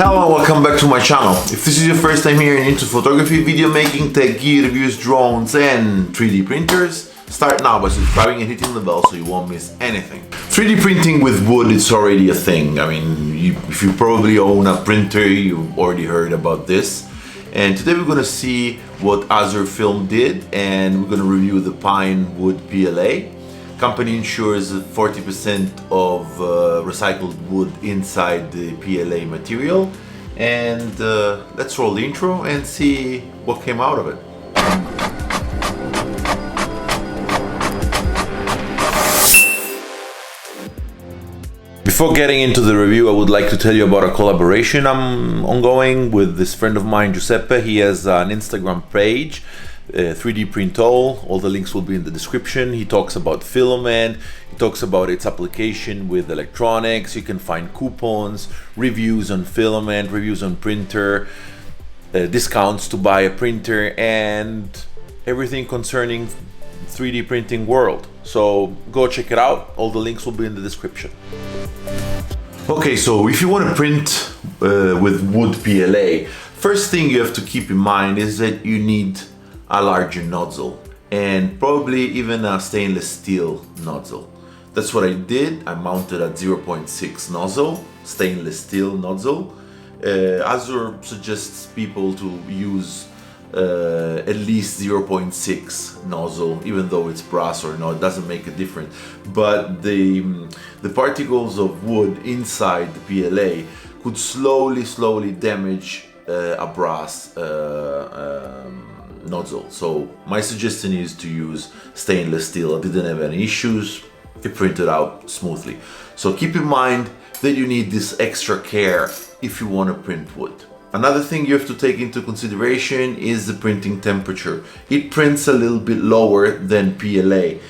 Hello and welcome back to my channel. If this is your first time here and into photography, video making, tech gear, reviews, drones and 3D printers, start now by subscribing and hitting the bell so you won't miss anything. 3D printing with wood is already a thing. I mean, if you probably own a printer, you've already heard about this. And today we're going to see what AzureFilm did, and we're going to review the Pine WOOD PLA. Company ensures 40% of recycled wood inside the PLA material. And let's roll the intro and see what came out of it. Before getting into the review, I would like to tell you about a collaboration I'm ongoing with this friend of mine, Giuseppe. He has an Instagram page, 3D Print all the links will be in the description. He talks about filament, he talks about its application with electronics. You can find coupons, reviews on filament, reviews on printer, discounts to buy a printer, and everything concerning 3D printing world. So go check it out, all the links will be in the description. Okay, so if you want to print with wood PLA, first thing you have to keep in mind is that you need a larger nozzle and probably even a stainless steel nozzle. That's what I did. I mounted a 0.6 nozzle, stainless steel nozzle. Azure suggests people to use at least 0.6 nozzle, even though it's brass or not, it doesn't make a difference. But the particles of wood inside the PLA could slowly damage a brass nozzle. So my suggestion is to use stainless steel. I didn't have any issues, it printed out smoothly. So keep in mind that you need this extra care if you want to print wood. Another thing you have to take into consideration is the printing temperature. It prints a little bit lower than PLA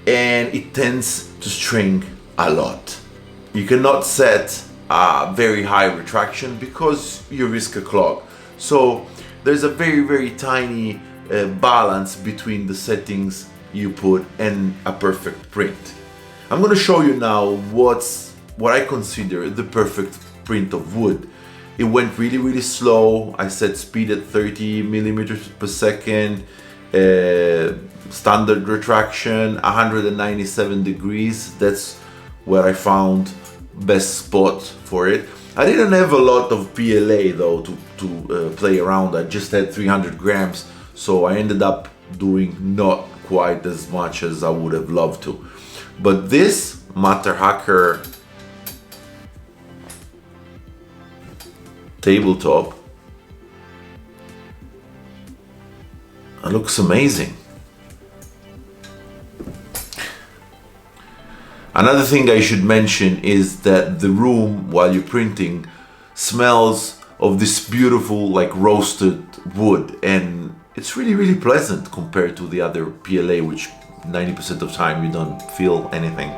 and it tends to shrink a lot. You cannot set a very high retraction because you risk a clog. So there's a very tiny balance between the settings you put and a perfect print. I'm going to show you now what I consider the perfect print of wood. It went really slow. I set speed at 30 millimeters per second, standard retraction 197 degrees. That's where I found best spot for it. I didn't have a lot of PLA though to play around. I just had 300 grams, so I ended up doing not quite as much as I would have loved to. But this Matter Hacker tabletop, it looks amazing. Another thing I should mention is that the room while you're printing smells of this beautiful like roasted wood, and it's really pleasant compared to the other PLA, which 90% of the time you don't feel anything.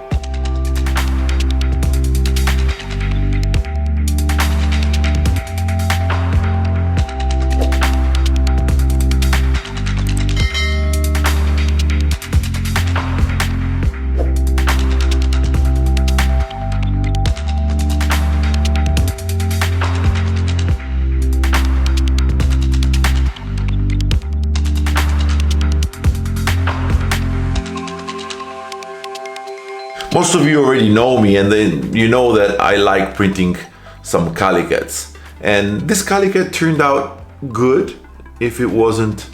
Most of you already know me, and then you know that I like printing some calicots. And this calicut turned out good if it wasn't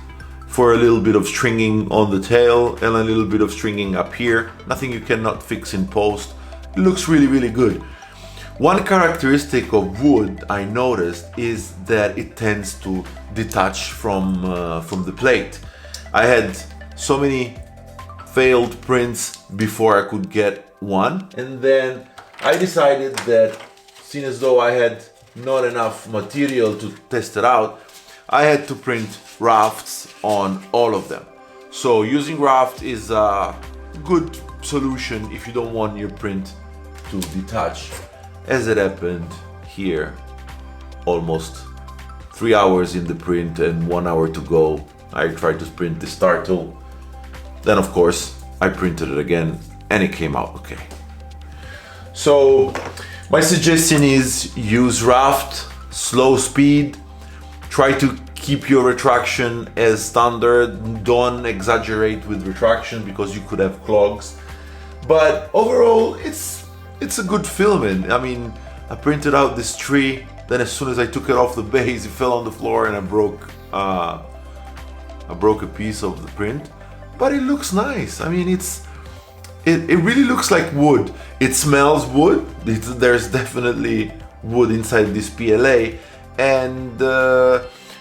for a little bit of stringing on the tail and a little bit of stringing up here. Nothing you cannot fix in post. It looks really good. One characteristic of wood I noticed is that it tends to detach from the plate. I had so many failed prints before I could get one, and then I decided that seeing as though I had not enough material to test it out, I had to print rafts on all of them. So using raft is a good solution if you don't want your print to detach, as it happened here. Almost 3 hours in the print and 1 hour to go. I tried to print the start tool, then of course I printed it again and it came out okay. So my suggestion is use raft slow speed. Try to keep your retraction as standard. Don't exaggerate with retraction because you could have clogs. But overall, it's a good filament. I mean, I printed out this tree, then as soon as I took it off the base, it fell on the floor and I broke a piece of the print. But it looks nice. I mean, it really looks like wood. It smells wood. There's definitely wood inside this PLA, and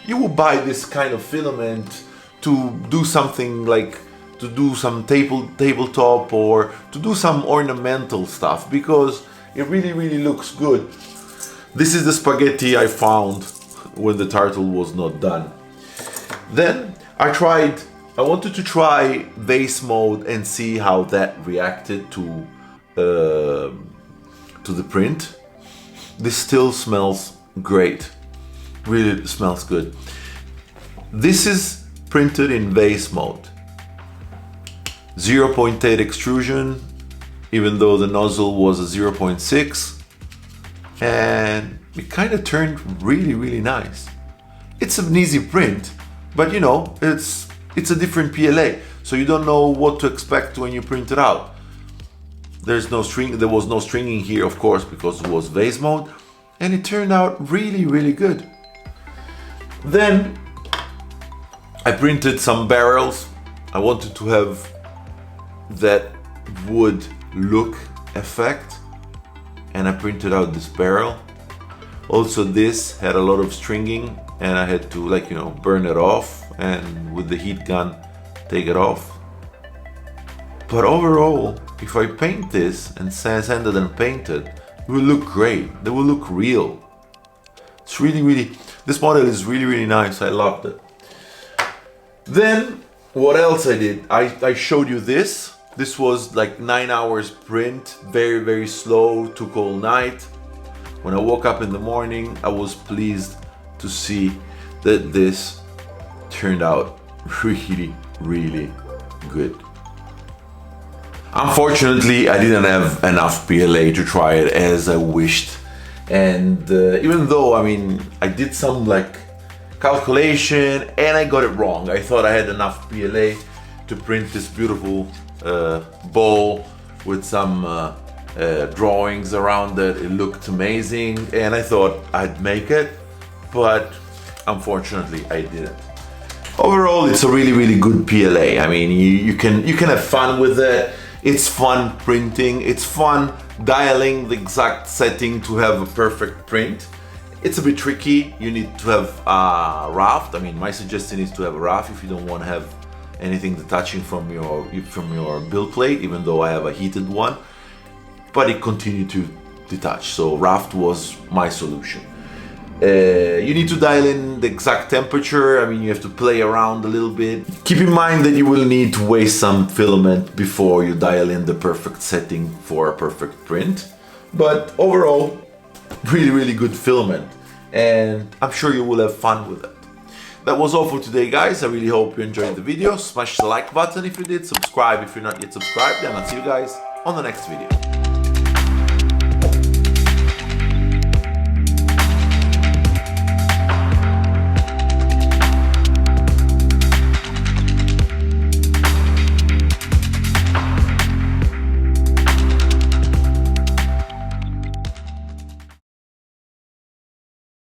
you will buy this kind of filament to do something like to do some tabletop or to do some ornamental stuff because it really looks good. This is the spaghetti I found when the turtle was not done. Then I wanted to try vase mode and see how that reacted to the print. This still smells great. Really smells good. This is printed in vase mode. 0.8 extrusion, even though the nozzle was a 0.6, and it kind of turned really nice. It's an easy print, but you know, it's a different PLA, so you don't know what to expect when you print it out. There was no stringing here, of course, because it was vase mode, and it turned out really good. Then I printed some barrels. I wanted to have that wood look effect, and I printed out this barrel. Also, this had a lot of stringing, and I had to, like, you know, burn it off and with the heat gun take it off. But overall, if I paint this and sanded and painted, it will look great. They will look real. It's really, this model is really nice. I loved it. Then what else I did? I showed you this. This was like 9 hours print, very slow, took all night. When I woke up in the morning, I was pleased to see that this turned out really good. Unfortunately, I didn't have enough PLA to try it as I wished. And even though, I mean, I did some like calculation and I got it wrong. I thought I had enough PLA to print this beautiful bowl with some drawings around it. It looked amazing and I thought I'd make it, but unfortunately I didn't. Overall, it's a really good PLA. I mean, you can have fun with it. It's fun printing. It's fun dialing the exact setting to have a perfect print. It's a bit tricky. You need to have a raft. I mean, my suggestion is to have a raft if you don't want to have anything detaching from your build plate, even though I have a heated one. But it continued to detach, so raft was my solution. You need to dial in the exact temperature. I mean, you have to play around a little bit. Keep in mind that you will need to waste some filament before you dial in the perfect setting for a perfect print. But overall, really good filament, and I'm sure you will have fun with it. That was all for today, guys. I really hope you enjoyed the video. Smash the like button if you did, subscribe if you're not yet subscribed, and I'll see you guys on the next video.